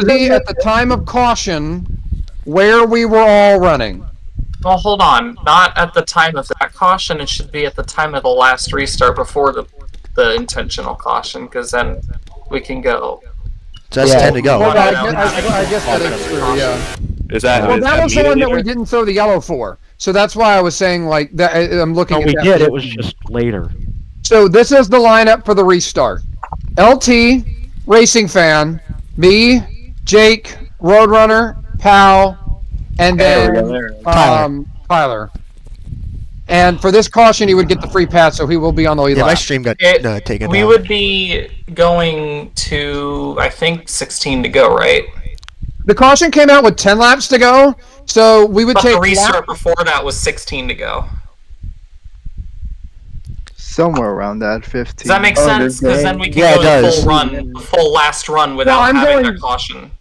Be at the time of caution where we were all running. Well, hold on. Not at the time of that caution. It should be at the time of the last restart before the intentional caution, because then we can go. So that's 10 to go. Well, I guess that is true, yeah. Well, that was the one that we didn't throw the yellow for. So that's why I was saying, like, that. I'm looking at that. No, we did. It was just later. So this is the lineup for the restart. LT, Racing Fan, me, Jake, Roadrunner, Pal, and then Tyler. And for this caution, he would get the free pass, so he will be on the lead. Yeah, my stream got taken We down. would be going to, I think, 16 to go, right? The caution came out with 10 laps to go, so we would take. The restart before that was 16 to go. Somewhere around that, 15. Does that make sense? Because then we can go the full run, the full last run without having that caution.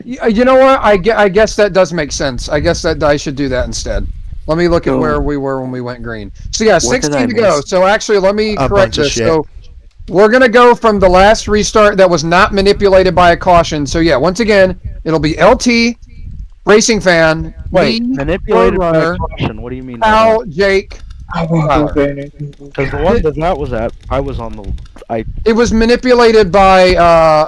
You know what? I guess that does make sense. I guess that I should do that instead. Let me look at where we were when we went green. So yeah, 16 to go. So actually, let me correct this. So we're gonna go from the last restart that was not manipulated by a caution. So yeah, once again, it'll be LT, Racing Fan, Wait, me, manipulated by a Roadrunner, caution. What do you mean? Al, Jake. Because the one that was at, I was on the. It was manipulated by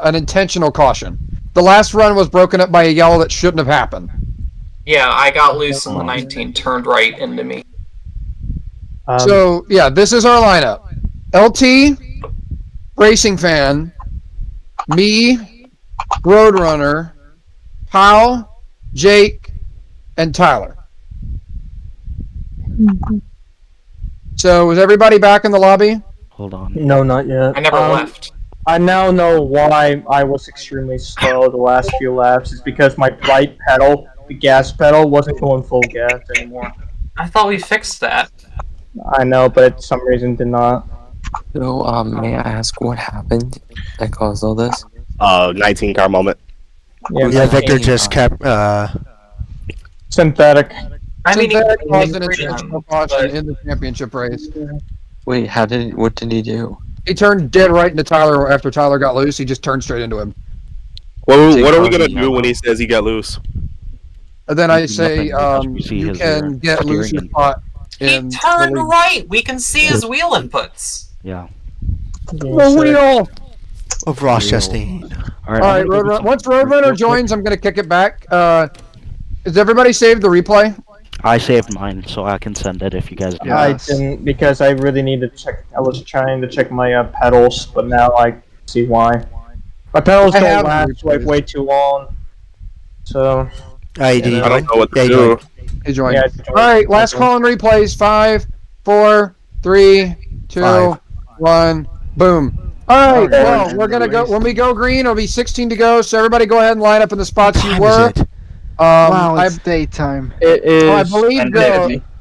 an intentional caution. The last run was broken up by a yellow that shouldn't have happened. Yeah, I got loose and the 19 turned right into me. So yeah, this is our lineup: LT, Racing Fan, me, Roadrunner, Powell, Jake, and Tyler. So is everybody back in the lobby? Hold on. No, not yet. I never left. I now know why I was extremely slow the last few laps. It's because my right pedal, the gas pedal, wasn't going full gas anymore. I thought we fixed that. I know, but for some reason did not. So, may I ask what happened that caused all this? 19 car moment. Yeah, Victor just kept synthetic. I mean, Synthetic caused an intentional caution in the championship race. Wait, what did he do? He turned dead right into Tyler after Tyler got loose. He just turned straight into him. Well, what are we gonna do when he says he got loose? And then I say, you can get loose your spot. He turned right. We can see his wheel inputs. Yeah. The wheel of Ross Chastain. All right, once Roadrunner joins, I'm gonna kick it back. Is everybody saved the replay? I saved mine, so I can send it if you guys do. I didn't, because I really need to check. I was trying to check my pedals, but now I see why. My pedals don't last like way too long. So. I don't know what to do. He joined. Yeah, all right, last call on replays. 5, 4, 3, 2, 1, boom. All right, well, we're gonna go. When we go green, it'll be 16 to go. So everybody, go ahead and line up in the spots you were. Wow, it's daytime. It is.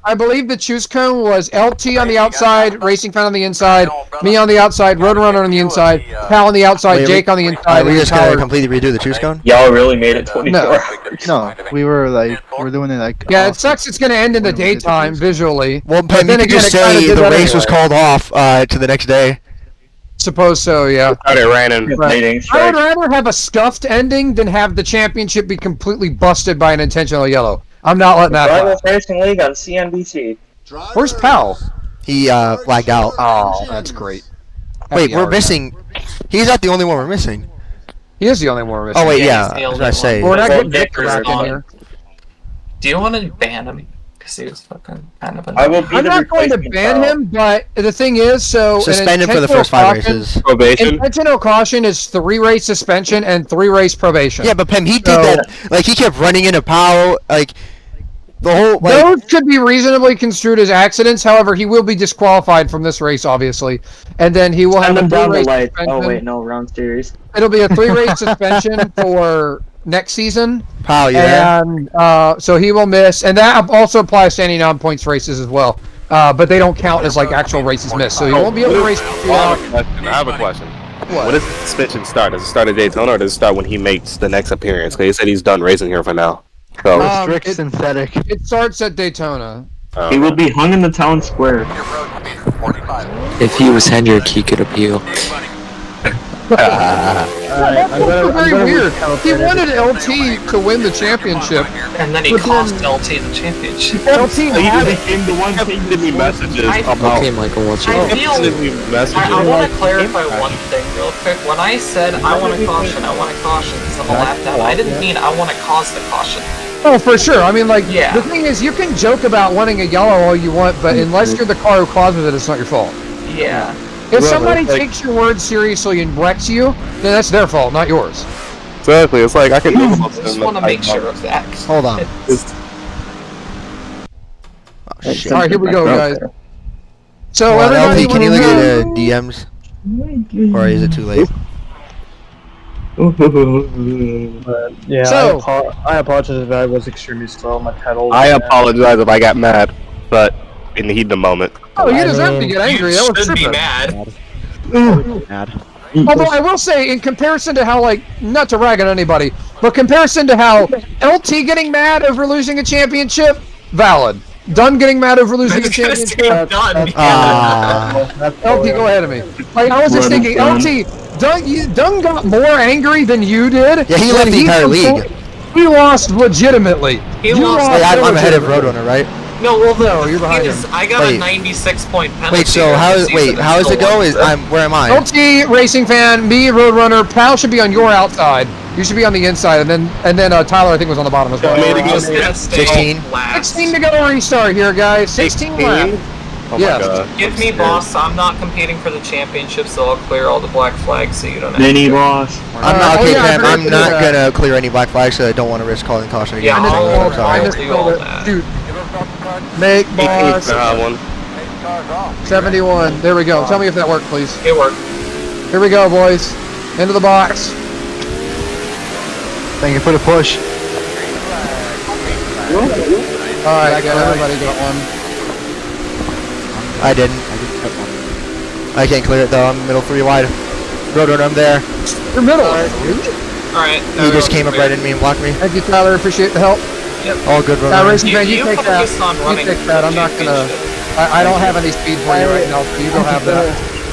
I believe the choose cone was LT on the outside, Racing Fan on the inside, me on the outside, Roadrunner on the inside, Pal on the outside, Jake on the inside. Are we just gonna completely redo the choose cone? Y'all really made it 24. No, we're doing it like. Yeah, it sucks. It's gonna end in the daytime visually. Well, but you could just say the race was called off to the next day. Suppose so, yeah. It ran in. I would rather have a scuffed ending than have the championship be completely busted by an intentional yellow. I'm not letting that happen. Racing League on CNBC. Where's Pal? He flagged out. Oh, that's great. Wait, we're missing. He's not the only one we're missing. He is the only one we're missing. Oh wait, yeah. I was gonna say. We're not getting Victor back in here. Do you want to ban him? Because he was fucking kind of. I will be I'm not going to ban him, but the thing is, so suspend him for the first 5 races. Probation. Intentional caution is 3 race suspension and 3 race probation. Yeah, but Pem, he did that. Like he kept running into Powell. Like the whole. Like, those could be reasonably construed as accidents. However, he will be disqualified from this race, obviously, and then he will have a 3-race suspension. Oh wait, no, wrong series. It'll be a 3-race suspension for next season. Powell, yeah. And so he will miss, and that also applies to any non-points races as well. But they don't count as like actual races missed, so he won't be able to race. I have a question. When does the suspension start? Does it start at Daytona, or does it start when he makes the next appearance? Because he said he's done racing here for now. So strict synthetic. It starts at Daytona. He will be hung in the town square. If he was Hendrick, he could appeal. That's very weird. He wanted LT to win the championship, and then he cost LT the championship. LT became the one sending me messages about. Okay, Michael, what's your I feel. Messages. I want to clarify one thing real quick. When I said I want a caution, someone laughed at me. I didn't mean I want to cause the caution. Oh, for sure. I mean, like, Yeah. the thing is, you can joke about wanting a yellow all you want, but unless you're the car who causes it, it's not your fault. Yeah. If somebody takes your word seriously and wrecks you, then that's their fault, not yours. Exactly. It's like I can. I just want to make sure of that. Hold on. Oh, shit. All right, here we go, guys. So, Hold on, everybody, LT, can you look at DMs? Or is it too late? Yeah, So- I apologize if I was extremely slow. My pedals. I apologize if I got mad, but in the heat of the moment. Oh, you deserve to get angry. That was should be tripping. mad. Although I will say, in comparison to how, like, not to rag on anybody, but comparison to how LT getting mad over losing a championship, valid. Dunn getting mad over losing a championship. Done. LT, go ahead of me. Like, I was just thinking, LT, Dunn got more angry than you did. Yeah, he left the entire league. He lost legitimately. He You lost. Hey, I'm ahead of illegitimately. Roadrunner, right? No, well, No, you're behind him. I got Wait. a 96-point penalty. Wait, so how does it go? Where am I? LT, Racing Fan, me, Roadrunner, Pal should be on your outside. You should be on the inside, and then Tyler, I think, was on the bottom as well. I mean, I'm just gonna stay 16? last. 16 to go restart here, guys. 16 left. Oh Yes. my god. Give me boss. I'm not competing for the championship, so I'll clear all the black flags so you don't have Mini to. boss. I'm not, oh, okay, yeah, I Pam, forgot I'm to do not that. gonna clear any black flags, so I don't want to risk calling caution Yeah, again. I'll- I'm sorry. I'll do all that. Shoot. Make boss. One. 71. There we go. Tell me if that worked, please. It worked. Here we go, boys. Into the box. Thank you for the push. Alright, everybody got one. I didn't. I can't clear it though, I'm middle 3 wide. Roadrunner, I'm there. You're middle. Alright. He just came up right in me and blocked me. Thank you, Tyler. Appreciate the help. All good, Now, Roadrunner. Racing Fan, you take that. focus on You running take that. I'm not gonna. I don't have any speed for you right now, so you go have that.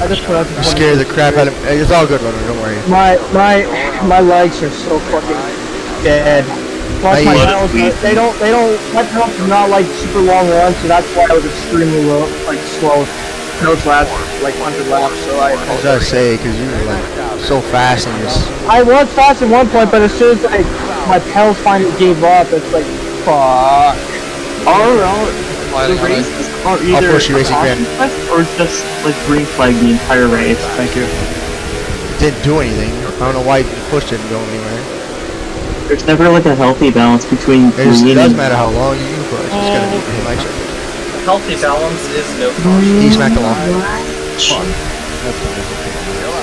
I just put out You scared the crap out of me. It's all good, Roadrunner, don't worry. My legs are so fucking dead. Plus Hey, my you- pedals, my pedals do not like super long runs, so that's why I was extremely low, like slow. Pedals last like 100 laps, so I was gonna say, because you were like so fast and just. I was fast at one point, but as soon as my pedals finally gave up, it's like, fuck. The races are either push you, Racing Fan. or just like green flag the entire race. Thank you. Didn't do anything. I don't know why the push didn't go anywhere. There's never like a healthy balance between It green doesn't and matter how long you push. It's gonna be him like Healthy balance is no caution. he smacked along.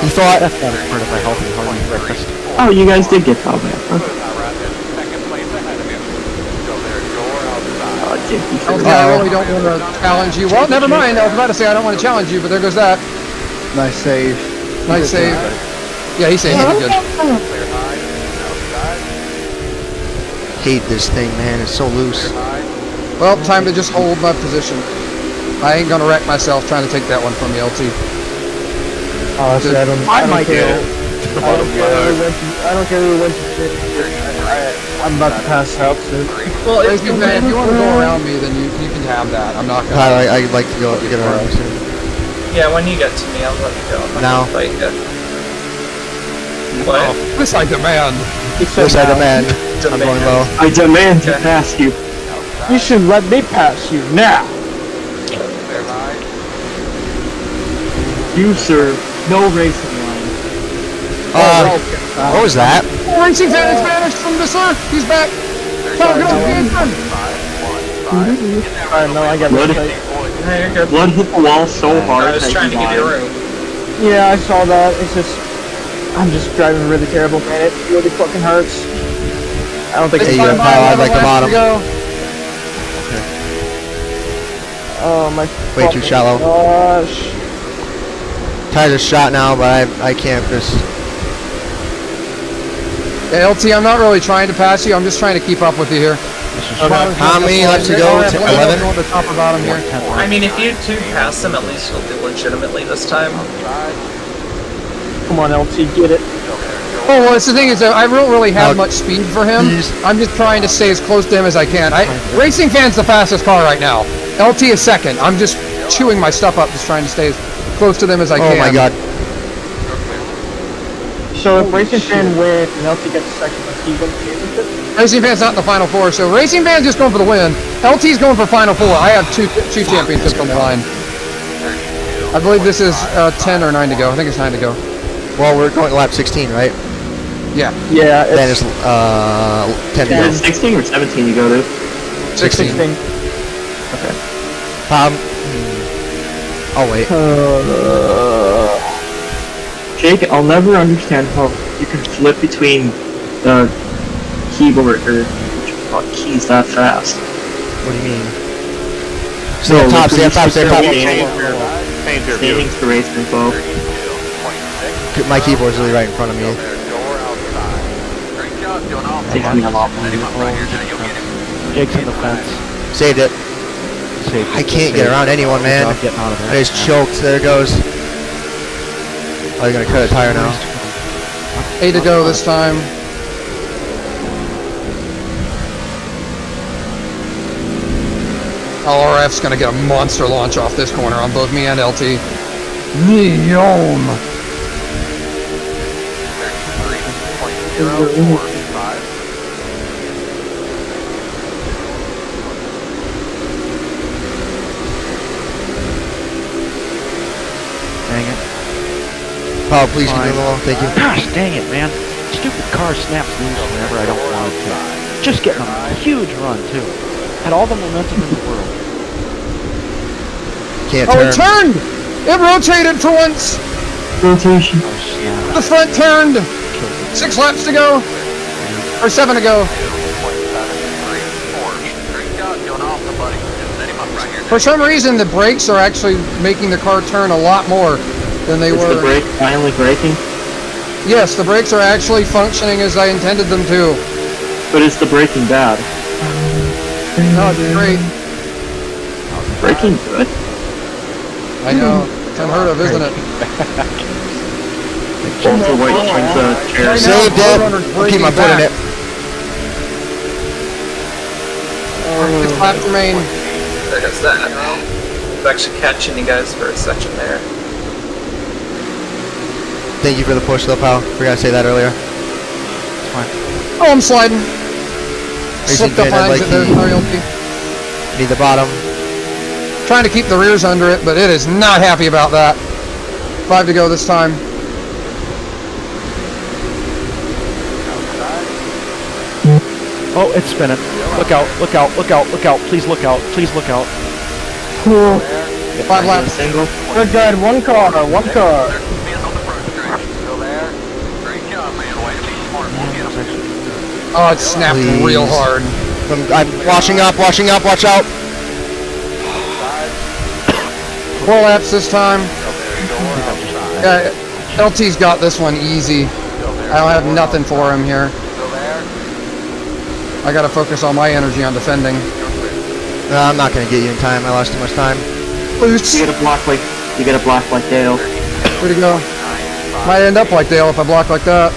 He thought. That's not a part of my healthy horny breakfast. Oh, you guys did get caught back. Okay. LT, I really don't want to challenge you. Well, never mind. I was about to say I don't want to challenge you, but there goes that. Nice save. Nice save. Yeah, he saved it good. Hate this thing, man. It's so loose. Well, time to just hold my position. I ain't gonna wreck myself trying to take that one from you, LT. Honestly, I don't might care. go. I don't care who wins the championship. I'm about to pass out soon. Well, If you want to go around me, then you can have that. I'm not gonna. Tyler, I'd like to go get around you soon. yeah, when you get to me, I'll let you go. I'm not Now. gonna fight you. What? This I demand. Yes, I demand. I'm going low. I demand to pass you. You should let me pass you now. You sir, no racing line. What was that? Racing Fan is vanished from this earth. He's back. Come on, I know, I got Blood, Hey, you're good. blood hit the wall so hard. I was that trying to you give you died. room. Yeah, I saw that. It's just, I'm just driving really terrible, man. It really fucking hurts. I don't think Hey, it's you fine. got Kyle, I'd like the bottom. Oh my Way too fucking shallow. gosh. Tyler's shot now, but I can't just. Yeah, LT, I'm not really trying to pass you. I'm just trying to keep up with you here. How many laps to go? 11? Go to the top or bottom here. I mean, if you two pass him, at least you'll do legitimately this time. Come on, LT, get it. Oh, well, it's the thing is that I don't really have much speed for him. I'm just trying to stay as close to him as I can. Racing Fan's the fastest car right now. LT is second. I'm just chewing my stuff up, just trying to stay as close to them as I can. Oh my god. So if Racing Fan wins and LT gets second, does he win the championship? Racing Fan's not in the Final Four, so Racing Fan's just going for the win. LT's going for Final Four. I have two championships on the line. I believe this is 10 or 9 to go. I think it's 9 to go. Well, we're going to lap 16, right? Yeah. Yeah, Then it's 10 to go. 16 or 17 you go to? 16. Okay. Oh wait. Jake, I'll never understand how you can flip between the keyboard or keys that fast. What do you mean? Stay up top, stay up top, stay up top. Savings to race info. My keyboard's really right in front of me. Takes me a lot more. Jake's in the fence. Saved it. I can't get around anyone, man. Getting out of there. I just choked. There it goes. Oh, you're gonna cut a tire now. 8 to go this time. LRF's gonna get a monster launch off this corner on both me and LT. Neom! Dang it. Oh, please leave me alone. Thank you. Gosh, dang it, man. Stupid car snaps loose whenever I don't want it to. Just getting a huge run, too. Had all the momentum in the world. Can't Oh, turn. it turned! It rotated for once! Rotation. Oh, snap. The front turned! 6 laps to go! Or 7 to go. For some reason, the brakes are actually making the car turn a lot more than they Is were. the brake finally braking? Yes, the brakes are actually functioning as I intended them to. But is the braking bad? No, it's great. Braking good? I know. It's unheard of, isn't it? Walter White swings a chair. Right now, Saved it. Roadrunner's I'll keep my breaking foot in back. it. 6 laps remain. There goes that. I'm actually catching you guys for a section there. Thank you for the push, though, pal. Forgot to say that earlier. Oh, I'm sliding. Racing Slipped up Fan, on I'd like exit there, the- sorry, LT. Need the bottom. Trying to keep the rears under it, but it is not happy about that. 5 to go this time. Oh, it's spinning. Look out, look out, look out, look out. Please look out, please look out. 5 laps. Single. Good guy, one car, one car. Oh, it snapped Please. real hard. I'm washing up, watch out. 4 laps this time. Yeah, LT's got this one easy. I don't have nothing for him here. I gotta focus all my energy on defending. No, I'm not gonna get you in time. I lost too much time. Boots! You get a block like Dale. Way to go. Might end up like Dale if I block like that.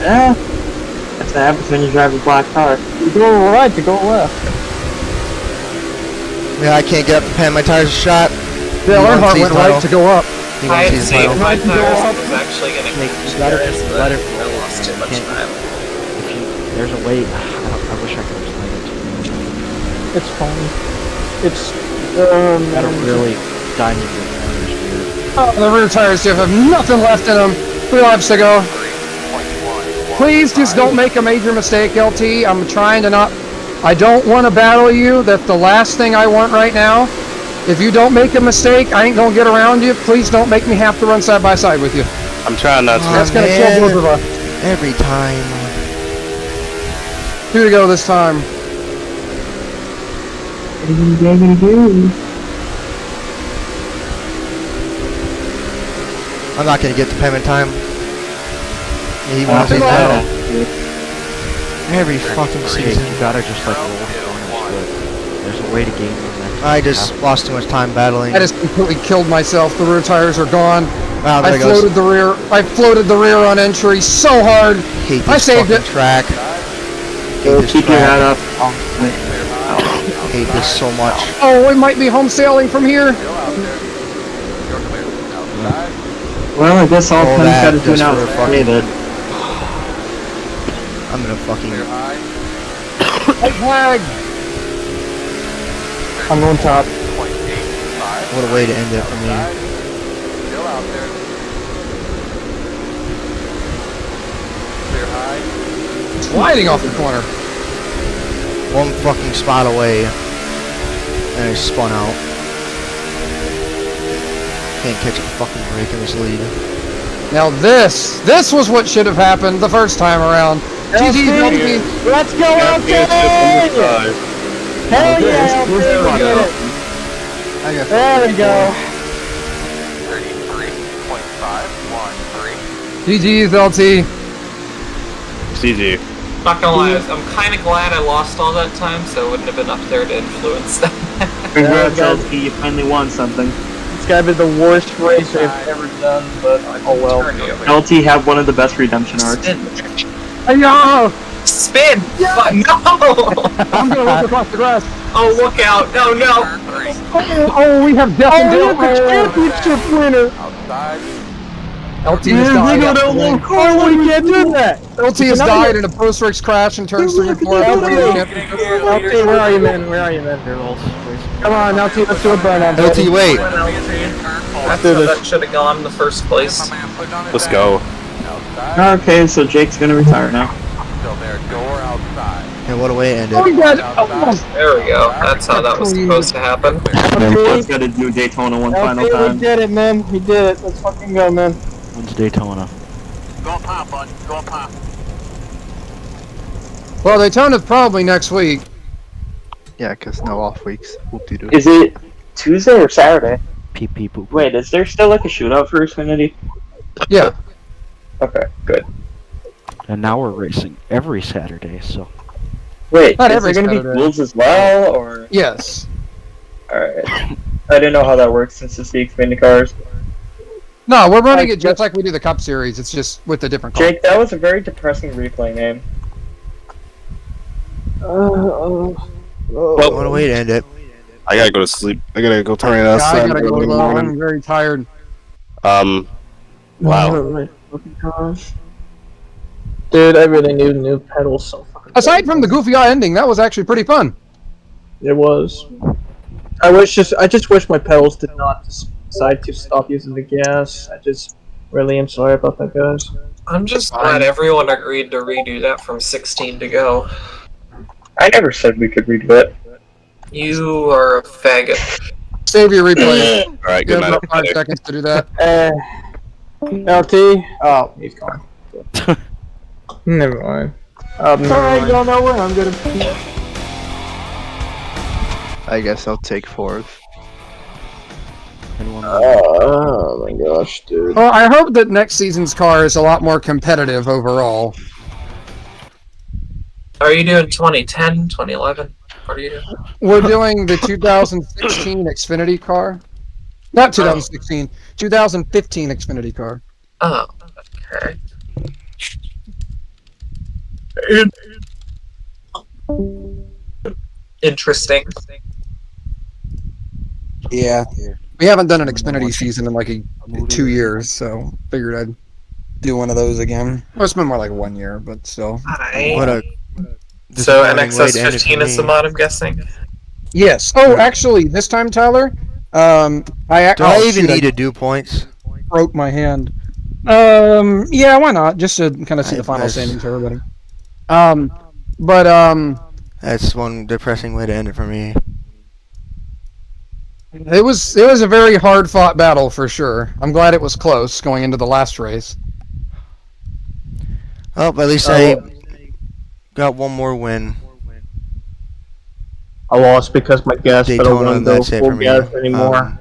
Yeah. That's what happens when you drive a black car. You go right to go left. Yeah, I can't get up the pen. My tires are shot. Dale You want Earnhart to see went his right title? to go up. You want to see the saved title? my tires. I was actually gonna Jake, catch you you gotta- guys, you but gotta- I lost too much can't- time. If you, there's a way. I wish I could explain it to you. It's fine. It's, You gotta really dive into your corners, dude. Oh, the rear tires have nothing left in them. 3 laps to go. Please just don't make a major mistake, LT. I'm trying to not... I don't want to battle you. That's the last thing I want right now. If you don't make a mistake, I ain't gonna get around you. Please don't make me have to run side by side with you. I'm trying not to. That's gonna man. kill both of us. Every time. 2 to go this time. What are you guys gonna do? I'm not gonna get the pen in time. He wants Come his on. title. Every fucking Jake, season. you gotta just like roll the corners, but there's a way to gain momentum. I just lost too much time battling. I just completely killed myself. The rear tires are gone. Wow, there I it goes. floated the rear. I floated the rear on entry so hard. Hate this I saved fucking it. track. Hate this Keep your track. head up. Hate this so much. Oh, we might be home sailing from here. Well, I guess all All Penn's that got to do just now for is a pray fucking- that. I'm gonna fucking. Flag. I'm going top. What a way to end it for me. Sliding off the corner. One fucking spot away. And I spun out. Can't catch a fucking break in this lead. Now this was what should have happened the first time around. GG, LT. Let's go out there! Hell yeah, LT, we did it! There we go. GG's, LT. CG. Not gonna lie, I'm kind of glad I lost all that time, so I wouldn't have been up there to influence that. Congrats, LT, you finally won something. It's gotta be the worst race I've ever done, but oh well. LT had one of the best redemption arcs. Hey-ya! Spin! But no! I'm gonna look across the grass. Oh, look out! No, no! Oh, we have death and Oh, deal. look, the championship winner! LT has died. Oh, we can't do that! LT has died in a post-race crash and turns 3 and 4 after winning the championship. LT, where are you, man? Where are you, man? Come on, LT, let's do a burnout. LT, wait. That's how that should have gone in the first place. Let's go. Okay, so Jake's gonna retire now. And what a way to end Oh, it. we got There we go. That's how that was supposed to happen. Everyone's gotta do Daytona one final LT, we time. did it, man. We did it. Let's fucking go, man. When's Daytona? Well, Daytona's probably next week. Yeah, because no off weeks. Whoop-de-doo. Is it Tuesday or Saturday? Pee pee poop. Wait, is there still like a shootout for Xfinity? Yeah. Okay, good. And now we're racing every Saturday, so. Wait, Not is every there gonna Saturday. be rules as well, or? Yes. Alright. I didn't know how that works since it's the Xfinity cars. No, we're running it just like we do the Cup Series. It's just with a different car. Jake, that was a very depressing replay name. What a way to end it. I gotta go to sleep. I gotta go turn it Yeah, I outside. gotta go to bed. I'm very tired. Wow. Dude, I really need new pedals so fucking Aside from the goofy eye ending, that was actually pretty fun. It was. I just wish my pedals did not decide to stop using the gas. I just really am sorry about that, guys. I'm just glad everyone agreed to redo that from 16 to go. I never said we could redo it. You are a faggot. Save your replay. Alright, You good have night. about 5 seconds to do that. LT? Oh, he's gone. Never mind. Alright, y'all know where I'm gonna be. I guess I'll take fourth. Anyone? Oh my gosh, dude. Well, I hope that next season's car is a lot more competitive overall. Are you doing 2010, 2011? What are you doing? We're doing the 2016 Xfinity car. Not 2016, 2015 Xfinity car. Oh, okay. Interesting. Yeah. We haven't done an Xfinity season in like 2 years, so figured I'd do one of those again. Well, it's been more like 1 year, but still. What a So disappointing way NXS to end it 15 for is the me. mod, I'm guessing. Yes. Oh, actually, this time, Tyler, Do I even need to to do points? broke my hand. Yeah, why not? Just to kind of see I the final guess. standings for everybody. That's one depressing way to end it for me. It was a very hard fought battle for sure. I'm glad it was close going into the last race. Oh, but at least I got one more win. I lost because my gas pedal Daytona, won't go that's it full for me. gas anymore.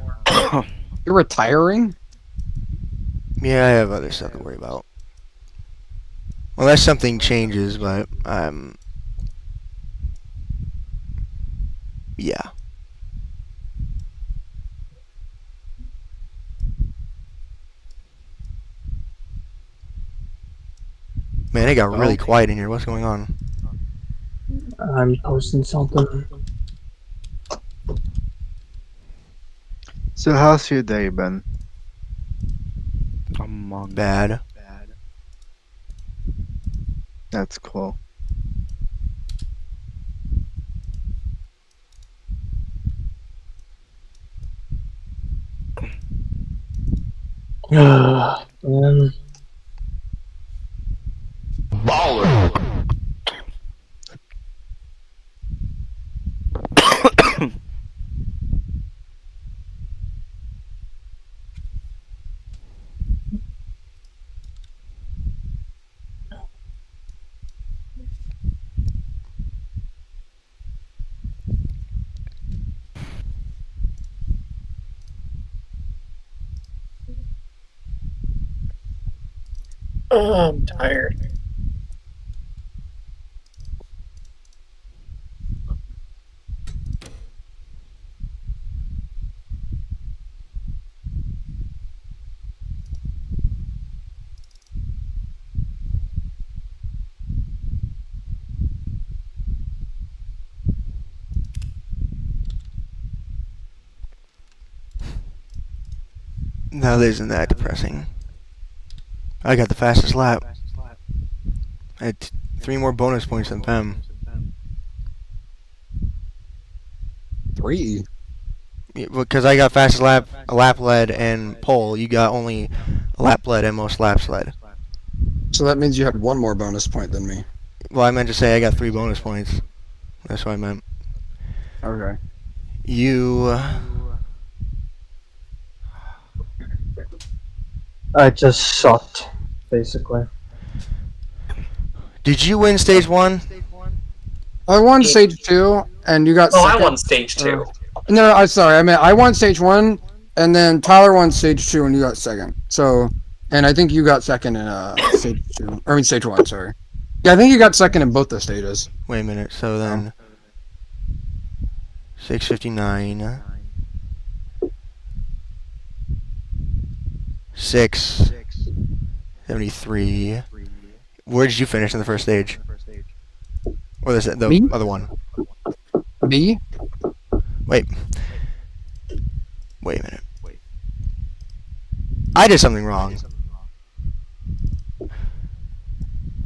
You're retiring? Yeah, I have other stuff to worry about. Unless something changes, but yeah. Man, it got really quiet in here. What's going on? I'm posting something. So how's your day been? Bad. That's cool. Man. Oh, I'm tired. No, that isn't that depressing. I got the fastest lap. I had 3 more bonus points than Pem. 3? Yeah, because I got fastest lap, a lap led, and pole. You got only a lap led and most laps led. So that means you had 1 more bonus point than me. Well, I meant to say I got 3 bonus points. That's what I meant. Okay. You... I just sucked, basically. Did you win stage 1? I won stage 2, and you got Oh, second. I won stage 2. No, I'm sorry. I mean, I won stage 1, and then Tyler won stage 2, and you got second. So, and I think you got second in stage 2. I mean, stage 1, sorry. Yeah, I think you got second in both the stages. Wait a minute. So then... 659... 673... Where did you finish in the first stage? Or the Me? other one? B? Wait a minute. I did something wrong.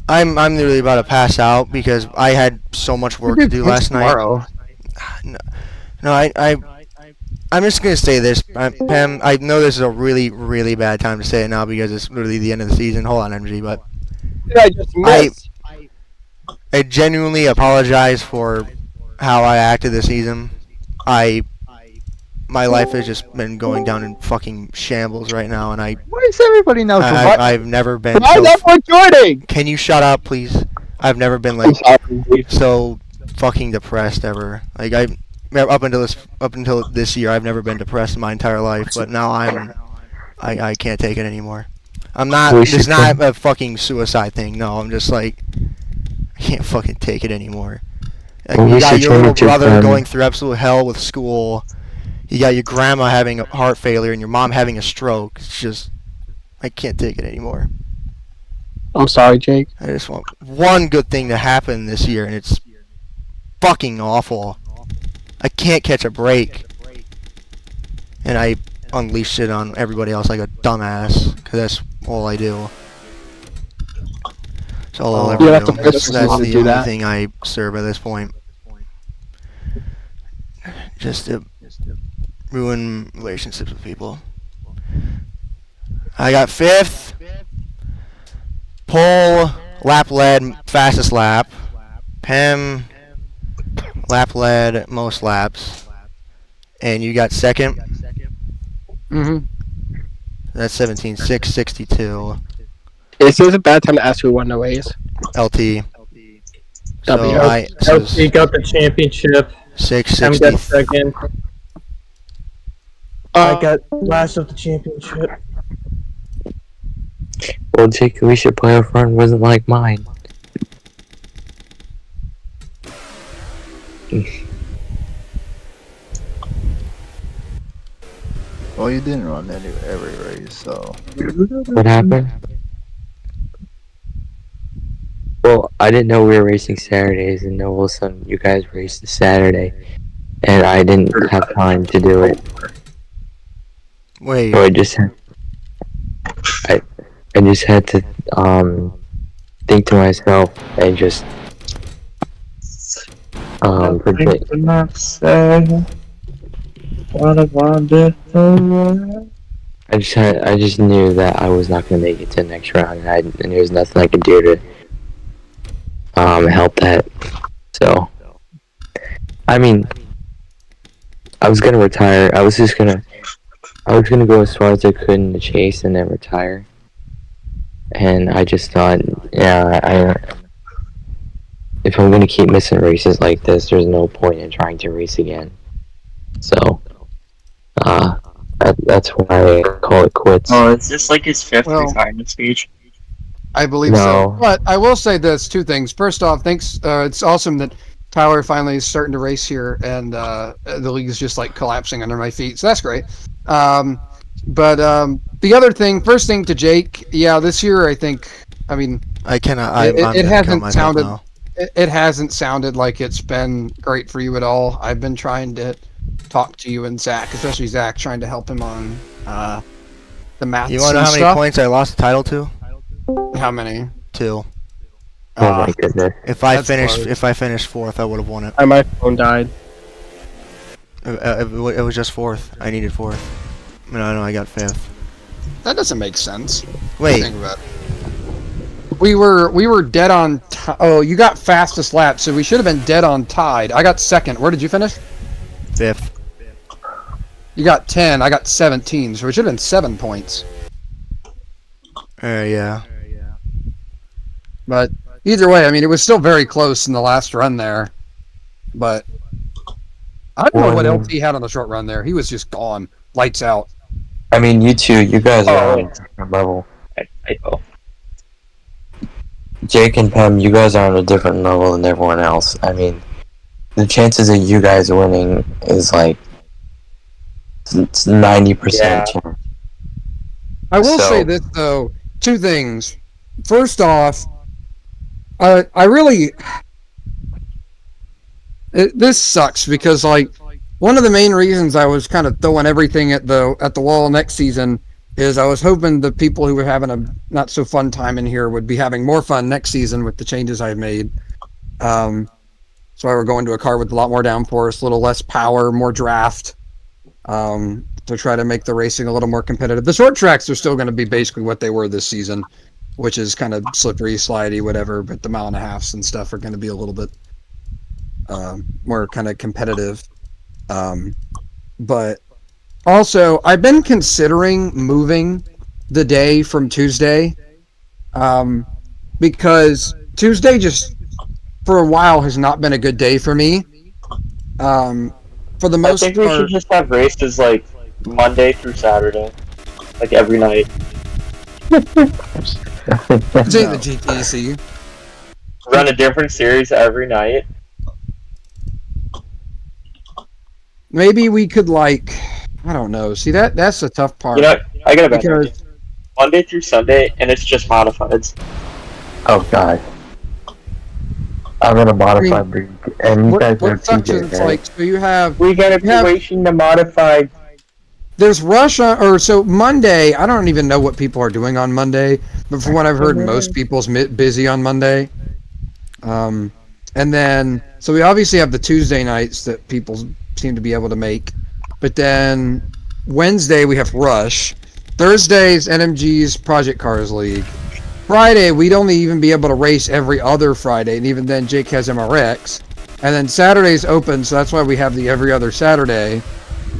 I'm literally about to pass out because I had so much work to do last night. No, I'm just gonna say this, Pam. I know this is a really, really bad time to say it now because it's literally the end of the season. Hold on, MG, but I genuinely apologize for how I acted this season. My life has just been going down in fucking shambles right now, and Why is everybody now I've never been. Why is everyone joining? Can you shut up, please? I've never been like so fucking depressed ever. Like up until this year, I've never been depressed in my entire life, but now I can't take it anymore. I'm not. It's not a fucking suicide thing. No, I'm just like I can't fucking take it anymore. Like, you got your little brother going through absolute hell with school. You got your grandma having a heart failure and your mom having a stroke. It's just I can't take it anymore. I'm sorry, Jake. I just want one good thing to happen this year, and it's fucking awful. I can't catch a break, and I unleash it on everybody else like a dumbass, because that's all I do. That's all I'll ever do. That's the only thing I serve at this point. Just to ruin relationships with people. I got 5th. Pole, lap led, fastest lap. Pem, lap led, most laps. And you got 2nd? Mm-hmm. That's 17,662. Is this a bad time to ask who won the race? LT. W. LT got the championship. 660. Pem got second. I got last of the championship. Well, Jake, we should play a friend wasn't like mine. Well, you didn't run every race, so. What happened? I didn't know we were racing Saturdays, and all of a sudden you guys raced Saturday, and I didn't have time to do it. Wait. So I just had to think to myself and just predict. I just knew that I was not going to make it to the next round, and there was nothing I could do to help that. So, I mean, I was gonna retire. I was gonna go as far as I could in the chase and then retire. And I just thought, yeah, if I'm gonna keep missing races like this, there's no point in trying to race again. So, that's why I call it quits. Oh, is this like his fifth retirement speech? I believe so. But I will say this: two things. First off, thanks. It's awesome that Tyler finally is starting to race here, and the league is just like collapsing under my feet. So that's great. But the other thing, first thing to Jake, yeah, this year I think. I mean, I cannot. It hasn't sounded. It hasn't sounded like it's been great for you at all. I've been trying to talk to you and Zach, especially Zach, trying to help him on the math. You want to know how many points I lost the title to? How many? 2. Oh my goodness! If I finished fourth, I would have won it. My phone died. It was just fourth. I needed fourth. No, I got fifth. That doesn't make sense. Wait. Think about it. We were dead on. Oh, you got fastest lap, so we should have been dead on tied. I got second. Where did you finish? Fifth. You got 10. I got 17. So we should have been 7 points. Yeah. But either way, I mean, it was still very close in the last run there. But I don't know what LT had on the short run there. He was just gone. Lights out. I mean, you guys are on a different level. Jake and Pam, you guys are on a different level than everyone else. I mean, the chances of you guys winning is like 90% chance. I will say this, though. 2 things. First off, I really... this sucks because, like, one of the main reasons I was kind of throwing everything at the wall next season is I was hoping the people who were having a not so fun time in here would be having more fun next season with the changes I've made. So I were going to a car with a lot more downforce, a little less power, more draft, to try to make the racing a little more competitive. The short tracks are still going to be basically what they were this season, which is kind of slippery, slidey, whatever, but the 1.5 miles and stuff are going to be a little bit more kind of competitive. But also, I've been considering moving the day from Tuesday, because Tuesday just, for a while, has not been a good day for me. For the most part, I think we should just have races like Monday through Saturday, like every night. the GTC. Run a different series every night. Maybe we could, like, I don't know. See, that's the tough part. You know, I got a better idea. Monday through Sunday, and it's just modifieds. Oh god. I'm gonna modify breed, and you guys are TJ, right? Like, so you have... We gotta be racing the modified. There's Rush on... so Monday, I don't even know what people are doing on Monday, but from what I've heard, most people's busy on Monday. And then... So we obviously have the Tuesday nights that people seem to be able to make. But then Wednesday we have Rush. Thursday's NMG's Project Cars League. Friday we'd only even be able to race every other Friday, and even then Jake has MRX. And then Saturday's open, so that's why we have the every other Saturday.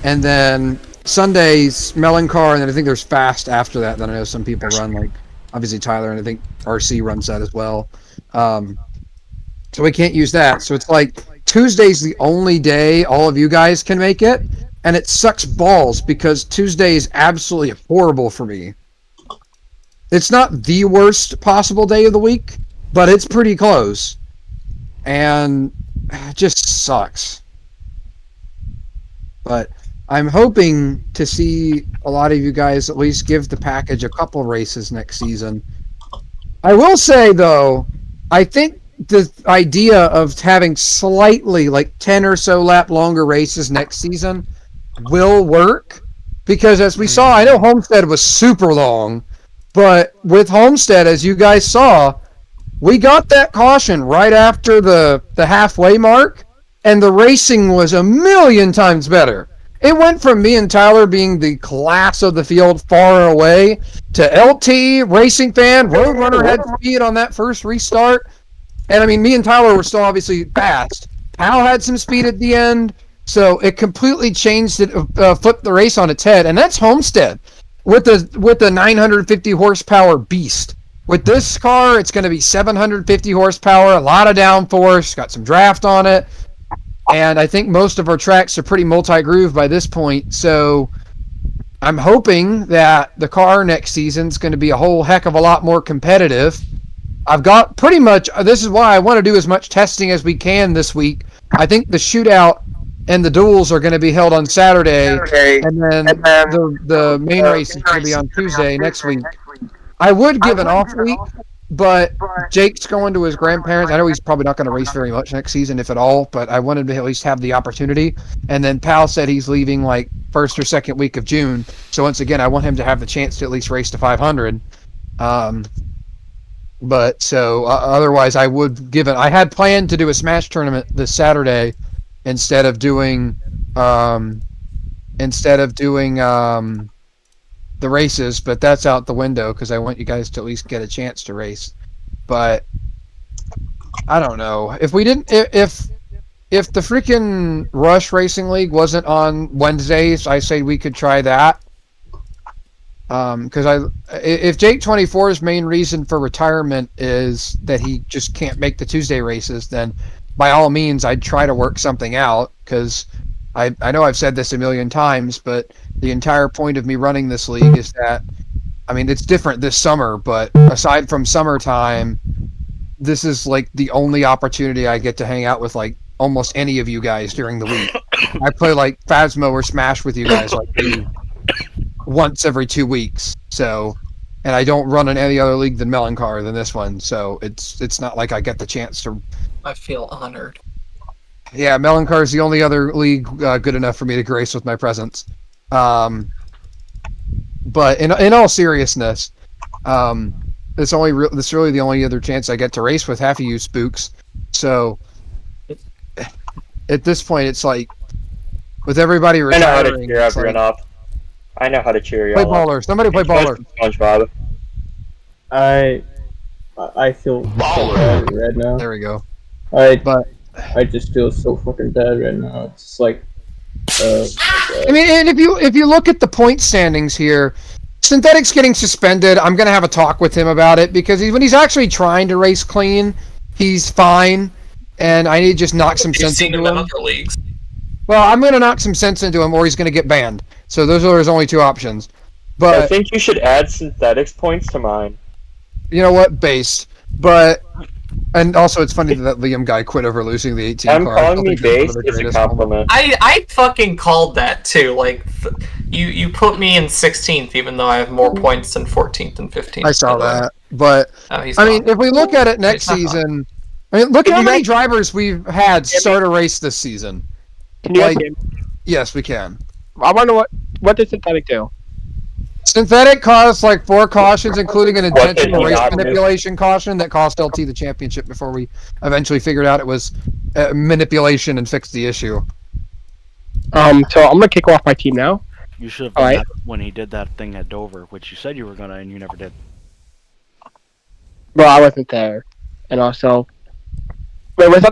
And then Sunday's Melon Car, and then I think there's Fast after that. Then I know some people run, like obviously Tyler, and I think RC runs that as well. So we can't use that. So it's like Tuesday's the only day all of you guys can make it, and it sucks balls because Tuesday is absolutely horrible for me. It's not the worst possible day of the week, but it's pretty close. And it just sucks. But I'm hoping to see a lot of you guys at least give the package a couple races next season. I will say, though, I think the idea of having slightly like 10 or so lap longer races next season will work, because as we saw, I know Homestead was super long, but with Homestead, as you guys saw, we got that caution right after the halfway mark, and the racing was a million times better. It went from me and Tyler being the class of the field far and away to LT, Racing Fan, Roadrunner had speed on that first restart. And I mean, me and Tyler were still obviously fast. Pal had some speed at the end, so it completely changed it, flipped the race on its head. And that's Homestead with the 950 horsepower beast. With this car, it's going to be 750 horsepower, a lot of downforce, got some draft on it. And I think most of our tracks are pretty multi-groove by this point, so I'm hoping that the car next season is going to be a whole heck of a lot more competitive. I've got pretty much, this is why I want to do as much testing as we can this week. I think the shootout and the duels are going to be held on Saturday, and then the main race is going to be on Tuesday next week. I would give an off week, but Jake's going to his grandparents. I know he's probably not going to race very much next season, if at all, but I wanted to at least have the opportunity. And then Pal said he's leaving like first or second week of June. So once again, I want him to have the chance to at least race to 500. But so otherwise, I would give it. I had planned to do a Smash tournament this Saturday instead of doing the races, but that's out the window because I want you guys to at least get a chance to race. But I don't know if we didn't if the freaking Rush Racing League wasn't on Wednesdays, I say we could try that. Because if Jake 24's main reason for retirement is that he just can't make the Tuesday races, then by all means I'd try to work something out, because I know I've said this a million times, but the entire point of me running this league is that, I mean, it's different this summer, but aside from summertime, this is like the only opportunity I get to hang out with like almost any of you guys during the week. I play like Phasmo or Smash with you guys like once every 2 weeks. So, and I don't run in any other league than Melancar than this one, so it's not like I get the chance to. I feel honored. Yeah, Melancar is the only other league good enough for me to grace with my presence. But in all seriousness, it's really the only other chance I get to race with half of you spooks. So at this point, it's like with everybody retiring. I know how to cheer everyone up. I know how to cheer you up. Play baller. Somebody play baller. SpongeBob. I feel bad right now. There we go. I just feel so fucking bad right now. It's just like. I mean, and if you look at the point standings here, Synthetic's getting suspended. I'm gonna have a talk with him about it, because when he's actually trying to race clean, he's fine, and I need to just knock some sense into him. In other leagues. Well, I'm gonna knock some sense into him, or he's gonna get banned. So those are his only two options. But I think you should add Synthetic's points to mine. You know what? Based, but. And also, it's funny that Liam guy quit over losing the 18 car. Calling me based is a compliment. I fucking called that too. Like, you put me in 16th, even though I have more points than 14th and 15th. I saw that, but I mean, if we look at it next season, I mean, look how many drivers we've had start a race this season. Can you guys hear me? Yes, we can. I wonder what does Synthetic do? Synthetic caused like 4 cautions, including an intentional race manipulation caution that cost LT the championship before we eventually figured out it was manipulation and fixed the issue. So I'm gonna kick off my team now. You should have done that when he did that thing at Dover, which you said you were gonna, and you never did. Well, I wasn't there, and also, wait, was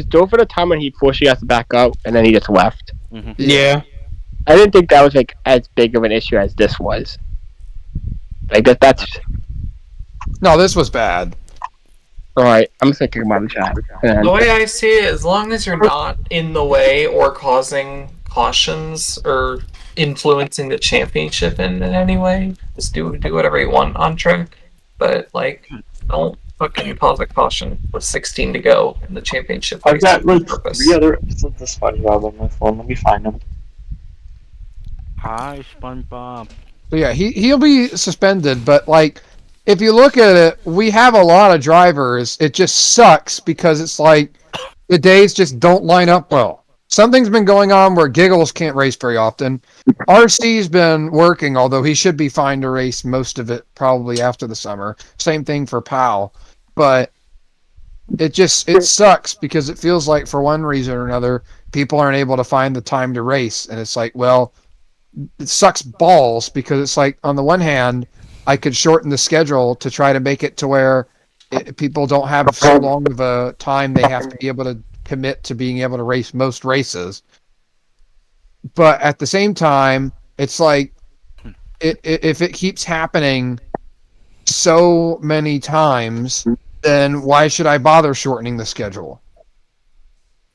Dover the time when he forced you guys to back up and then he just left? Mm-hmm. Yeah. I didn't think that was like as big of an issue as this was. Like that's. No, this was bad. Alright, I'm just thinking about the chat. The way I see it, as long as you're not in the way or causing cautions or influencing the championship in any way, just do whatever you want on track. But like, don't fucking cause a caution with 16 to go in the championship. I've got like 3 other episodes of SpongeBob on my phone. Let me find them. Hi, SpongeBob. So yeah, he'll be suspended, but like if you look at it, we have a lot of drivers. It just sucks because it's like the days just don't line up well. Something's been going on where Giggles can't race very often. RC's been working, although he should be fine to race most of it probably after the summer. Same thing for Powell. But it sucks because it feels like for one reason or another, people aren't able to find the time to race. And it's like, well, it sucks balls because it's like, on the one hand, I could shorten the schedule to try to make it to where people don't have so long of a time they have to be able to commit to being able to race most races. But at the same time, it's like, if it keeps happening so many times, then why should I bother shortening the schedule?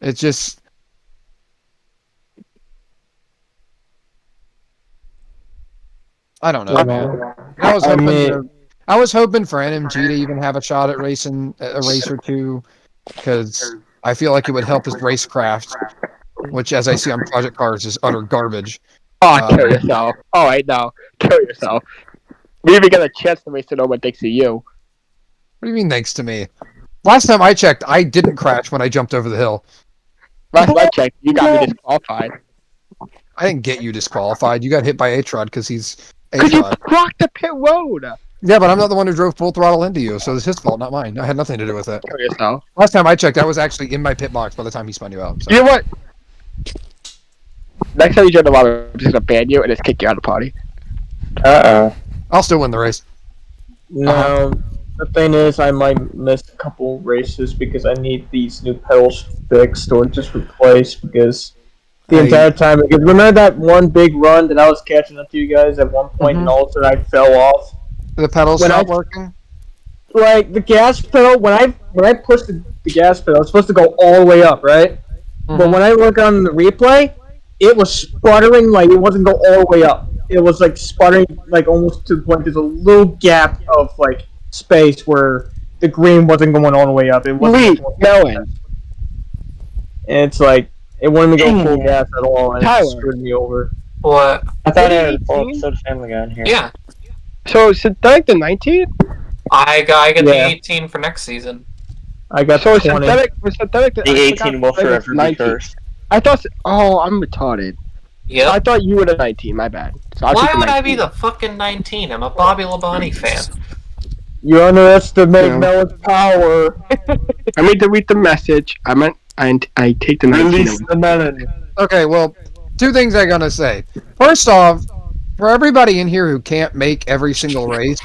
It's just... I don't know. Yeah, man. I was hoping for NMG to even have a shot at racing a race or two, because I feel like it would help his racecraft, which, as I see on Project Cars, is utter garbage. Kill yourself. All right, now kill yourself. We even got a chance to race it over thanks to you. What do you mean, thanks to me? Last time I checked, I didn't crash when I jumped over the hill. Last time I checked, you got me disqualified. I didn't get you disqualified. You got hit by A-Trod because he's Because you A-Trod. blocked the pit road. Yeah, but I'm not the one who drove full throttle into you, so it's his fault, not mine. I had nothing to do with it. Kill yourself. Last time I checked, I was actually in my pit box by the time he spun you out. So. You know what? Next time you join the lobby, I'm just gonna ban you and just kick you out of the party. I'll still win the race. No, the thing is, I might miss a couple races because I need these new pedals fixed or just replaced because the entire time. Because remember that one big run that I was catching up to you guys at one point, and all of a sudden I fell off. The pedals stopped working. Like the gas pedal, when I pushed the gas pedal, it's supposed to go all the way up, right? But when I look on the replay, it was sputtering like it wasn't go all the way up. It was like sputtering like almost to the point there's a little gap of like space where the green wasn't going all the way up. It wasn't going. And it's like it wouldn't go full gas at all, and it screwed me over. What? I thought I had a full episode of Family Guy in here. Yeah. So synthetic the 19th? I got the 18 for next season. I got so 20. synthetic The 18 will forever be first. I thought. Oh, I'm retarded. Yeah. I thought you were the 19. My bad. So Why would I be the fucking 19? I'm a Bobby Labonte fan. You underestimate Melon's power. I mean to read the message. I meant I take the 19. Release the melon. Okay, well, two things I'm gonna say. First off, for everybody in here who can't make every single race,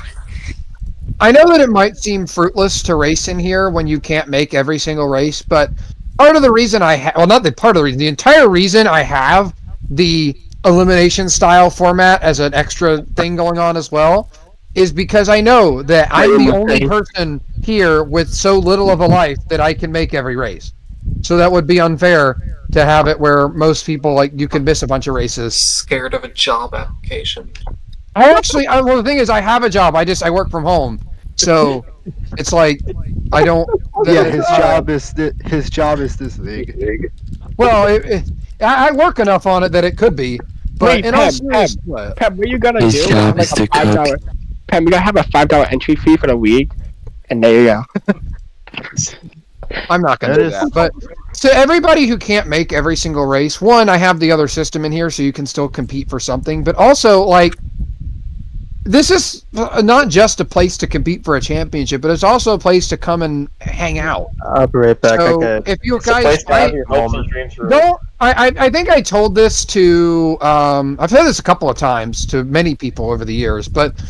I know that it might seem fruitless to race in here when you can't make every single race, but part of the reason the entire reason I have the elimination style format as an extra thing going on as well is because I know that I'm the only person here with so little of a life that I can make every race. So that would be unfair to have it where most people, like, you can miss a bunch of races. Scared of a job application. Well, the thing is, I have a job. I work from home, so it's like I don't. His job is this big. Well, I work enough on it that it could be. But Wait, Pem, what you gonna do? Pem, you gotta have a $5 entry fee for the week, and there you go. I'm not going to do that. But to everybody who can't make every single race, one, I have the other system in here so you can still compete for something. But also, like, this is not just a place to compete for a championship, but it's also a place to come and hang out. I'll be right back. So if you guys, I think I told this to, I've said this a couple of times to many people over the years, but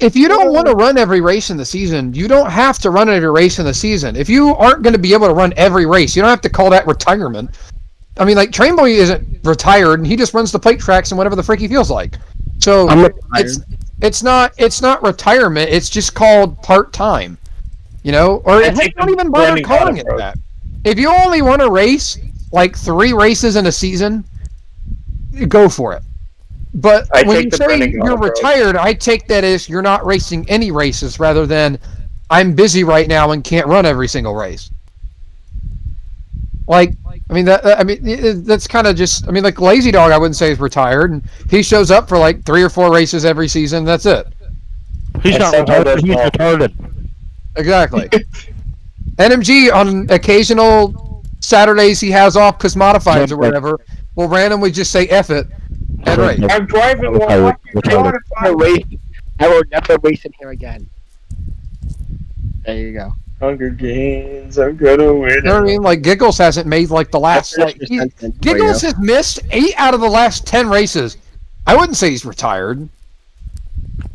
if you don't want to run every race in the season, you don't have to run every race in the season. If you aren't going to be able to run every race, you don't have to call that retirement. I mean, like, Trainboy isn't retired, and he just runs the plate tracks and whatever the frick he feels like. So it's not retirement. It's just called part-time, you know? Or don't even bother calling it that. If you only want to race, like, 3 races in a season, go for it. But when you say you're retired, I take that as you're not racing any races rather than I'm busy right now and can't run every single race. Like, that's kind of just, like Lazy Dog, I wouldn't say is retired, and he shows up for like 3 or 4 races every season. That's it. He's not retarded. He's retarded. Exactly. NMG on occasional Saturdays he has off because modifieds or whatever will randomly just say F it and race. I'm driving one. I will never race in here again. There you go. Hunger Games, I'm gonna win. You know what I mean? Like Giggles hasn't made like the last Giggles has missed 8 out of the last 10 races. I wouldn't say he's retired.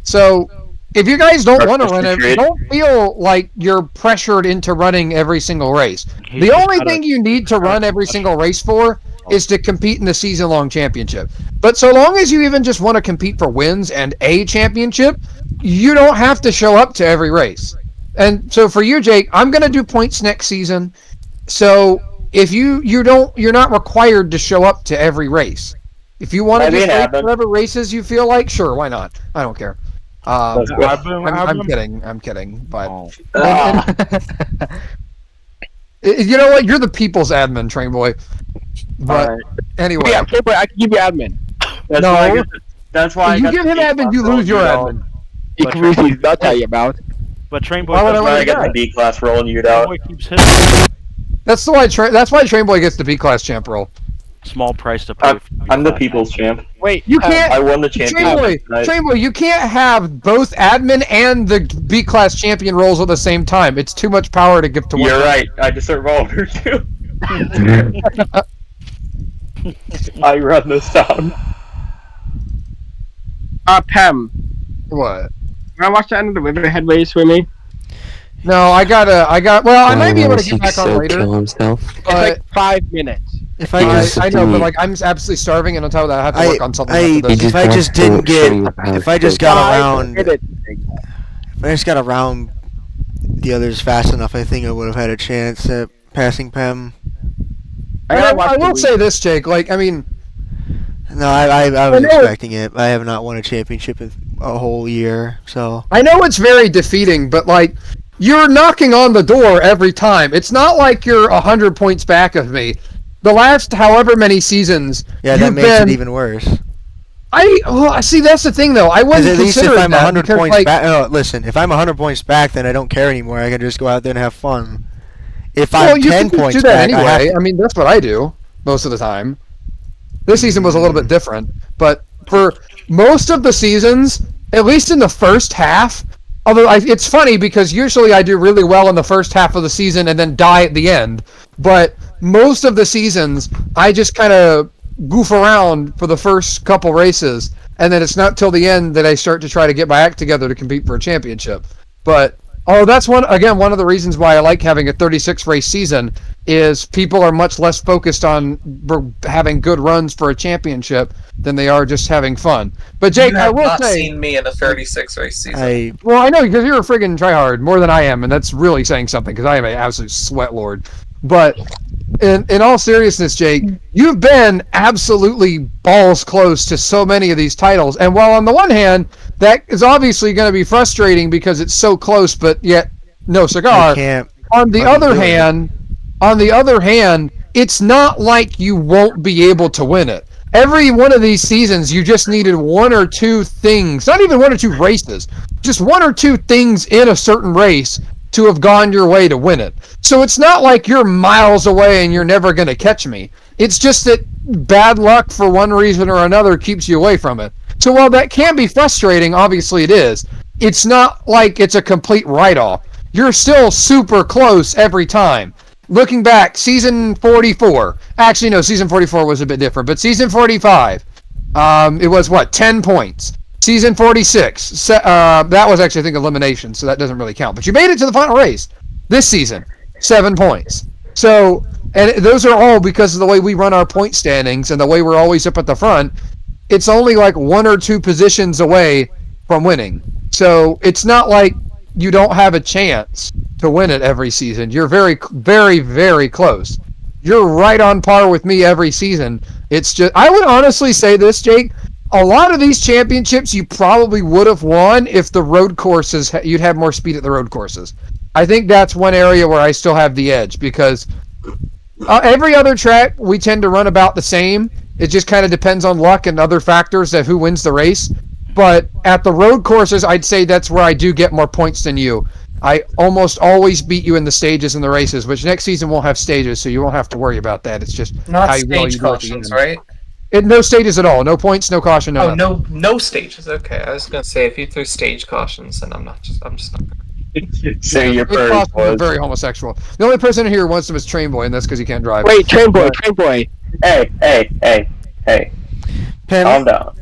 So if you guys don't want to run it, don't feel like you're pressured into running every single race. The only thing you need to run every single race for is to compete in the season-long championship. But so long as you even just want to compete for wins and a championship, you don't have to show up to every race. And so for you, Jake, I'm going to do points next season. So if you're not required to show up to every race. If you want to just race whatever races you feel like, sure, why not? I don't care. I'm kidding. But you know what? You're the people's admin, Train Boy. But anyway, yeah, Train Boy, I can give you admin. That's why you give him admin, you lose your admin. You can lose these. I'll tell you about. But Train Boy, that's why I get the B class rolling you out. That's why Train Boy gets the B class champ roll. Small price to pay. I'm the people's champ. Wait, you can't. I won the championship. Train Boy, you can't have both admin and the B class champion rolls at the same time. It's too much power to give to one. You're right. I deserve all of her too. I run this town. Pem. What? Can I watch the end of the Riverhead race with me? No, I might be able to get back on later. Kill himself. It's like 5 minutes. If I just, I know, but like I'm absolutely starving, and on top of that, I have to work on something. If I just got around the others fast enough, I think I would have had a chance at passing Pem. I will say this, Jake. Like, I mean, no, I was expecting it. I have not won a championship in a whole year, so I know it's very defeating, but like, you're knocking on the door every time. It's not like you're 100 points back of me. The last however many seasons, that makes it even worse. See, that's the thing, though. I wouldn't at least consider if I'm 100 because, points back. Listen, if I'm 100 points back, then I don't care anymore. I can just go out there and have fun. If I'm 10 points do that back, anyway. I mean, that's what I do most of the time. This season was a little bit different, but for most of the seasons, at least in the first half, although it's funny because usually I do really well in the first half of the season and then die at the end, but most of the seasons, I just kind of goof around for the first couple races, and then it's not till the end that I start to try to get my act together to compete for a championship. But that's one of the reasons why I like having a 36 race season is people are much less focused on having good runs for a championship than they are just having fun. But Jake, I will say, seen me in a 36 race season. I know because you're a friggin' tryhard more than I am, and that's really saying something because I am an absolute sweat lord. But in all seriousness, Jake, you've been absolutely balls close to so many of these titles. And while on the one hand, that is obviously going to be frustrating because it's so close, but yet no cigar. On the other hand, it's not like you won't be able to win it. Every one of these seasons, you just needed one or two things, not even one or two races, just one or two things in a certain race to have gone your way to win it. So it's not like you're miles away and you're never going to catch me. It's just that bad luck for one reason or another keeps you away from it. So while that can be frustrating, obviously it is, it's not like it's a complete write-off. You're still super close every time. Looking back, season 44. Actually, no, season 44 was a bit different, but season 45, it was 10 points. Season 46, that was actually, I think, elimination, so that doesn't really count. But you made it to the final race this season, 7 points. So, and those are all because of the way we run our point standings and the way we're always up at the front. It's only like 1 or 2 positions away from winning. So it's not like you don't have a chance to win it every season. You're very, very, very close. You're right on par with me every season. It's just, I would honestly say this, Jake. A lot of these championships you probably would have won if the road courses, you'd have more speed at the road courses. I think that's one area where I still have the edge because every other track we tend to run about the same. It just kind of depends on luck and other factors of who wins the race. but at the road courses, I'd say that's where I do get more points than you. I almost always beat you in the stages and the races, which next season won't have stages, so you won't have to worry about that. It's just Not how stage you do cautions, right? No stages at all. No points, no caution, no. Oh, no stages. Okay, I was gonna say if you threw stage cautions, then I'm just not. So your Stage bird cautions are was. very homosexual. The only person in here who wants him is Train Boy, and that's because he can't drive. Wait, Train Boy, Train Boy. Hey. Calm down.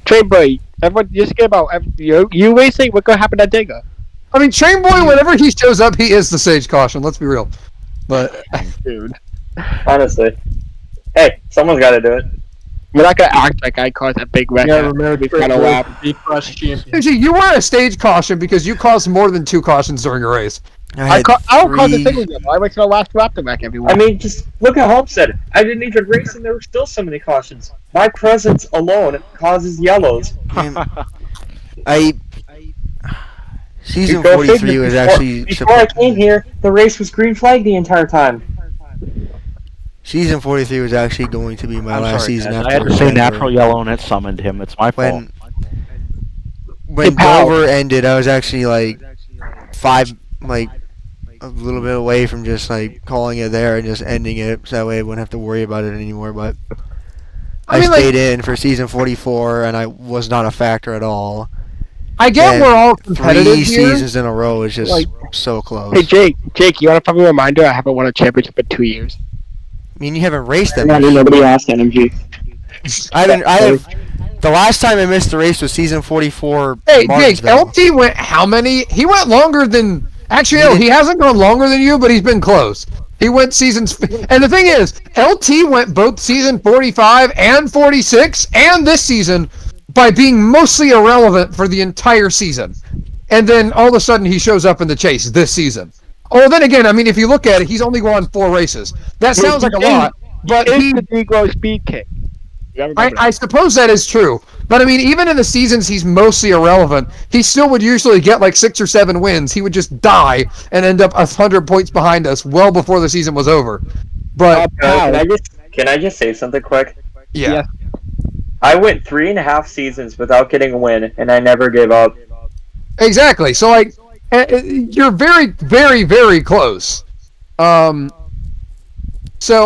Train Boy. Everyone, just get about you racing. What gonna happen at Digger? I mean, Train Boy, whenever he shows up, he is the stage caution. Let's be real. But Dude, Honestly. Hey, someone's got to do it. we're not gonna act like I caused a big wreck. Yeah, remember the final lap. actually, you were a stage caution because you caused more than 2 cautions during a race. I don't cause a single yellow. I went to the last lap to wreck everyone. I mean, just look at Homestead. I didn't even race and there were still so many cautions. My presence alone causes yellows. Season Go 43 figure, was before- actually Before I came here, the race was green flag the entire time. Season 43 was actually going to be my I'm last sorry, season guys. after I had to say Denver. natural yellow and it summoned him. It's my fault. When Dover ended, I was actually like a little bit away from just like calling it there and just ending it, so that way I wouldn't have to worry about it anymore. But I stayed in for season 44, and I was not a factor at all. I get we're all competitive 3 here. seasons in a row is just so close. Hey Jake, you want to probably reminder? I haven't won a championship in 2 years. I mean, you haven't raced that Yeah, much. nobody asked energy. The last time I missed the race was season 44. Hey, Jake, Martinsville. LT went how many? He went longer than. Actually, no, he hasn't gone longer than you, but he's been close. He went seasons. And the thing is, LT went both season 45 and 46 and this season by being mostly irrelevant for the entire season. And then all of a sudden he shows up in the chase this season. Oh, then again, I mean, if you look at it, he's only won 4 races. That sounds like a lot, but It's the Negro speed kick. I suppose that is true. But I mean, even in the seasons he's mostly irrelevant, he still would usually get like 6 or 7 wins. He would just die and end up 100 points behind us well before the season was over. But Can I just say something quick? yeah. I went 3.5 seasons without getting a win, and I never gave up. Exactly. So like, you're very, very, very close. So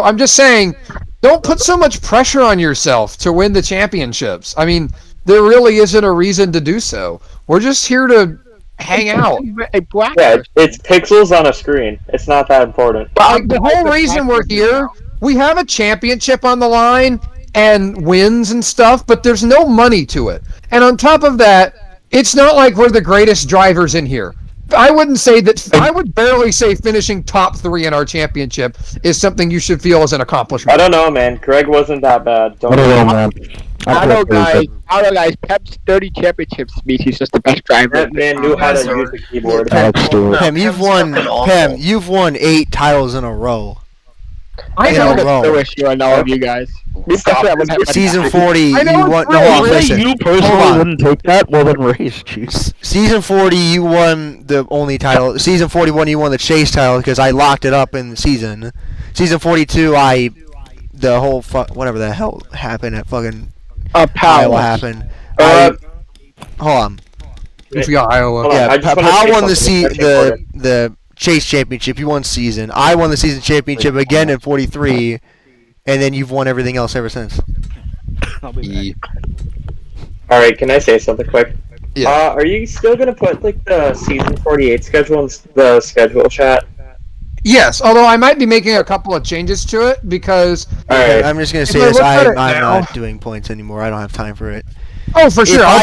I'm just saying, don't put so much pressure on yourself to win the championships. I mean, there really isn't a reason to do so. We're just here to hang out. Yeah, it's pixels on a screen. It's not that important. Like, the whole reason we're here, we have a championship on the line and wins and stuff, but there's no money to it. And on top of that, it's not like we're the greatest drivers in here. I wouldn't say that. I would barely say finishing top 3 in our championship is something you should feel as an accomplishment. I don't know, man. Greg wasn't that bad. I don't know, man. I don't know, guys. Pep's 30 championships means he's just the best driver. That man knew how to use the keyboard. Pam, you've won 8 titles in a row. I know the issue on all of you guys. Season 40, you won. No, hold on, listen. You personally wouldn't take that? Well, then race, jeez. Season 40, you won the only title. Season 41, you won the chase title because I locked it up in the season. Season 42, the whole whatever the hell happened at fucking Iowa happened. Hold on. You forgot Iowa. Yeah, Powell won the chase championship. You won season. I won the season championship again in 43, and then you've won everything else ever since. All right, can I say something quick? Yeah. Are you still gonna put like the season 48 schedule in the schedule chat? Yes, although I might be making a couple of changes to it because. All right. I'm just gonna say this. I'm not doing points anymore. I don't have time for it. Oh, for sure. I'll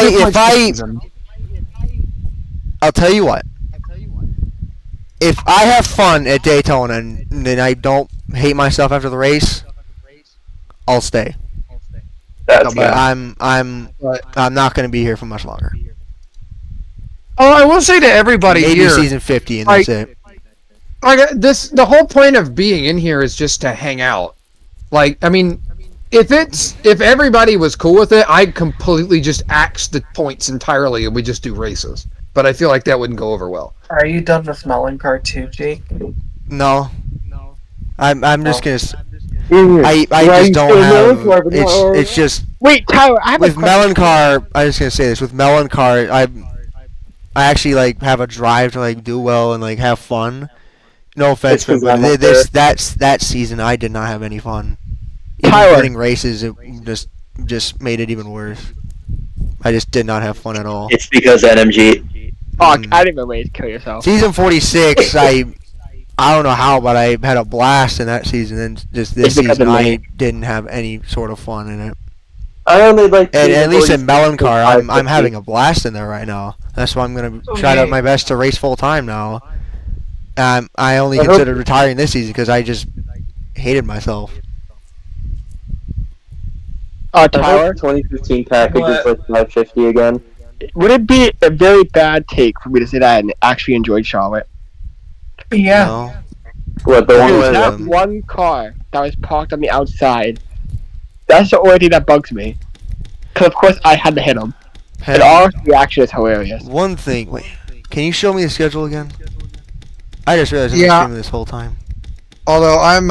tell you what. If I have fun at Daytona and then I don't hate myself after the race, I'll stay. That's but I'm not going to be here for much longer. Oh, I will say to everybody Maybe here, season 50 and that's it. Like the whole point of being in here is just to hang out. Like, I mean, if everybody was cool with it, I'd completely just axe the points entirely and we just do races. But I feel like that wouldn't go over well. Are you done with Melon Card too, Jake? No. I'm just gonna. I just don't have. It's just. Wait, Tyler, I have with a question. Meloncar. I was gonna say this with Meloncar. I actually like have a drive to like do well and like have fun. No offense, but that season I did not have any fun. Even winning races, it just made it even worse. I just did not have fun at all. It's because NMG. Oh, I didn't even kill yourself. Season 46, I don't know how, but I had a blast in that season, and just this season I didn't have any sort of fun in it. I only like. And at least in Meloncar, I'm having a blast in there right now. That's why I'm gonna try my best to race full time now. I only considered retiring this season because I just hated myself. Tyler, 2015 package is like 550 again. Would it be a very bad take for me to say that I actually enjoyed Charlotte? Yeah. No. What the one with that one car that was parked on the outside? That's the only thing that bugs me. Because of course I had to hit him. And our reaction is hilarious. One thing, wait, can you show me the schedule again? I just realized I've been streaming this whole time. Although I'm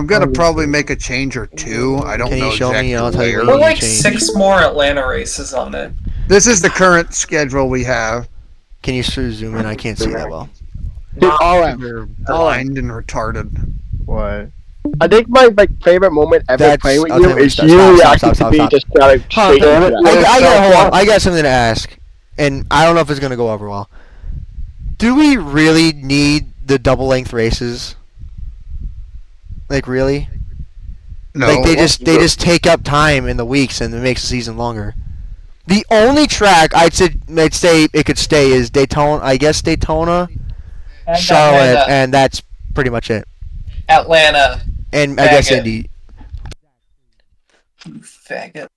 gonna probably make a change or two. I don't know exactly where. We're like 6 more Atlanta races on it. This is the current schedule we have. Can you zoom in? I can't see that well. Dude, You're blind and retarded. What? I think my favorite moment ever playing with you is you reacting to me just driving straight into that. I got something to ask, and I don't know if it's gonna go over well. Do we really need the double length races? Like really? No. Like they just take up time in the weeks and it makes the season longer. The only track I'd say it could stay is Daytona. I guess Daytona, And Charlotte, Atlanta. and that's pretty much it. Atlanta. And I guess Indy. You faggot.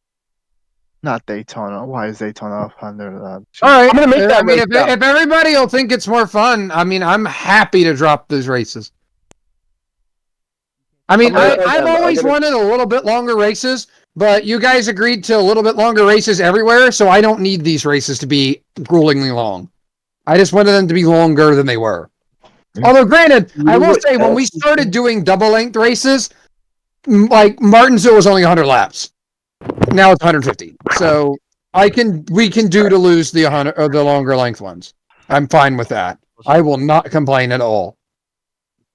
Not Daytona. Why is Daytona up under that? All right. I'm gonna make that I mean, race if everybody will think it's more fun, I mean, I'm happy to drop those races. I mean, I've always wanted a little bit longer races, but you guys agreed to a little bit longer races everywhere, so I don't need these races to be gruelingly long. I just wanted them to be longer than they were. Although, granted, I will say when we started doing double-length races, like Martinsville was only 100 laps. Now it's 150. So we can do to lose the 100 or the longer length ones. I'm fine with that. I will not complain at all.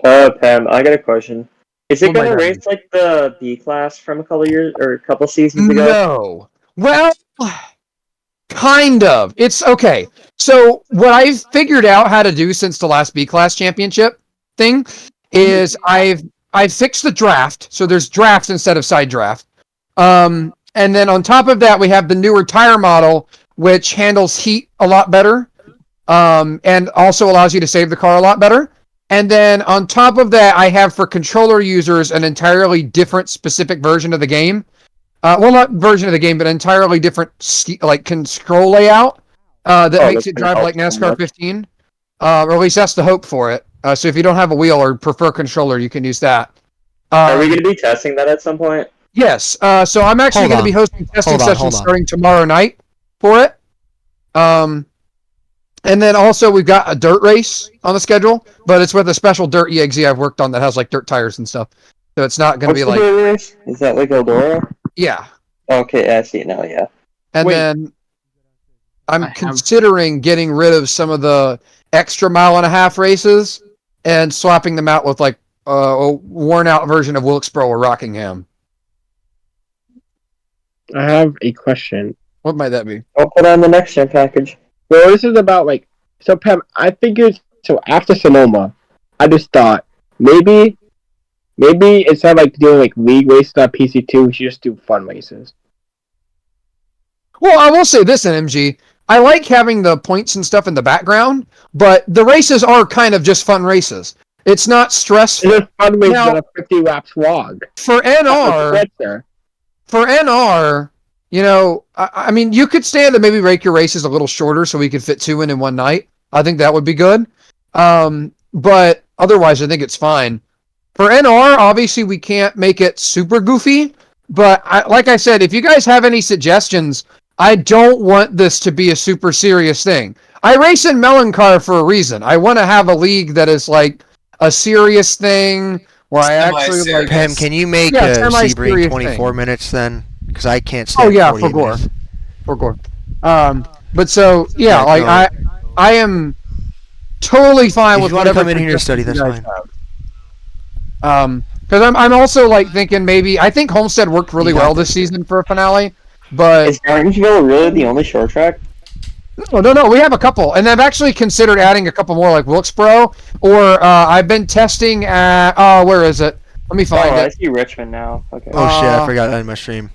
Pam, I got a question. Is it going to race like the B class from a couple seasons ago? No. Well, kind of. It's okay. So what I've figured out how to do since the last B class championship thing is I've fixed the draft. So there's draft instead of side draft. And then on top of that, we have the newer tire model, which handles heat a lot better, and also allows you to save the car a lot better. And then on top of that, I have for controller users an entirely different specific version of the game. Well, not version of the game, but entirely different like control layout that makes it drive like NASCAR 15. Or at least that's the hope for it. So if you don't have a wheel or prefer controller, you can use that. Are we going to be testing that at some point? Yes. So I'm actually going to be hosting testing sessions starting tomorrow night for it. And then also we've got a dirt race on the schedule, but it's with a special dirt EXE I've worked on that has like dirt tires and stuff. So it's not going to be like. Dirt race? Is that like Eldora? Yeah. Okay, I see it now. Yeah. And then I'm considering getting rid of some of the extra mile-and-a-half races and swapping them out with like a worn-out version of Wilkesboro or Rockingham. I have a question. What might that be? I'll put on the next gen package. Well, this is about so Pam, I figured, so after Sonoma, I just thought, maybe instead of doing league races on PC2, we should just do fun races. Well, I will say this, NMG. I like having the points and stuff in the background, but the races are kind of just fun races. It's not stressful. It's a fun race than a 50-lap slog. For NR, I mean, you could stand to maybe make your races a little shorter so we could fit 2 in one night. I think that would be good. But otherwise, I think it's fine. For NR, obviously, we can't make it super goofy. But like I said, if you guys have any suggestions, I don't want this to be a super serious thing. I race in Meloncar for a reason. I want to have a league that is like a serious thing where I actually like. Pam, can you make Sebring 24 minutes then? Because I can't stand 48 minutes. For Gore. But so yeah, like I am totally fine with whatever. If you want to come in here and study, that's fine. Because I'm also like thinking maybe I think Homestead worked really well this season for a finale, but is Gardensville really the only short track? No. We have a couple, and I've actually considered adding a couple more, like Wilkesboro, or I've been testing at. Where is it? Let me find it. I see Richmond now. Okay. Oh shit! I forgot that in my stream.